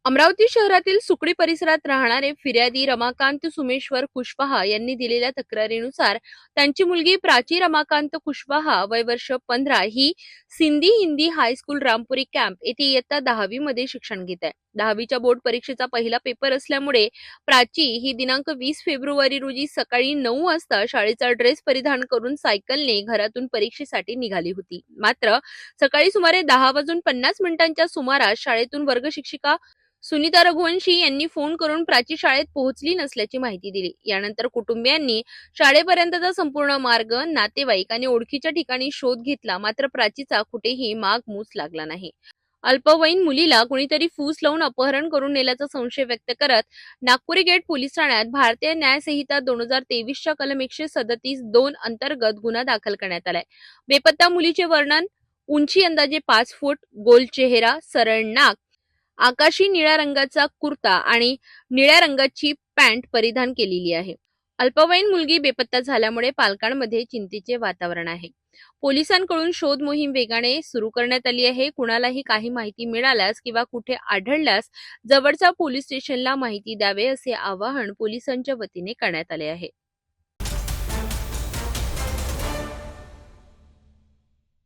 अमरावती शहरातील सुकडी परिसरात राहणारे फिर्यादी रमाकांत सुमेश्वर कुशवाहा यांनी दिलेल्या तक्रारीनुसार त्यांची मुलगी प्राची रमाकांत कुशवाहा वय वर्ष 15 ही सिंधी हिंदी हायस्कूल रामपुरी कॅम्प येथे इयत्ता 10वी मध्ये शिक्षण घेत आहे। 10वीच्या बोर्ड परीक्षेचा पहिला पेपर असल्यामुळे प्राची ही दिनांक 20 फेब्रुवारी रोजी सकाळी 9 वाजता शाळेचा ड्रेस परिधान करून सायकलने घरातून परीक्षेसाठी निघाली होती। मात्र सकाळी सुमारे 10:50 सुमारास शाळेतून वर्ग शिक्षिका सुनीता रघुवंशी यांनी फोन करून प्राची शाळेत पोहोचली नसल्याची माहिती दिली। यानंतर कुटुंबियांनी शाळेपर्यंतचा संपूर्ण मार्ग, नातेवाईक आणि ओळखीच्या ठिकाणी शोध घेतला, मात्र प्राचीचा कुठेही मागमूस लागला नाही। अल्पवयीन मुलीला कुणीतरी फूस लावून अपहरण करून नेल्याचा संशय व्यक्त करत नागपुरी गेट पोलीस ठाण्यात भारतीय न्याय संहिता 2023च्या कलम 137(2) अंतर्गत गुन्हा दाखल करण्यात आलाय। बेपत्ता मुलीचे वर्णन: उंची अंदाजे 5 फूट, गोल चेहरा, सरळ नाक, आकाशी निळ्या रंगाचा कुर्ता आणि निळ्या रंगाची पॅन्ट परिधान केलेली आहे। अल्पवयीन मुलगी बेपत्ता झाल्यामुळे पालकांमध्ये चिंतेचे वातावरण आहे। पोलिसांकडून शोध मोहीम वेगाने सुरू करण्यात आली आहे। कुणालाही काही माहिती मिळाल्यास किंवा कुठे आढळल्यास जवळच्या पोलीस स्टेशनला माहिती द्यावे असे आवाहन पोलिसांच्या वतीने करण्यात आले आहे।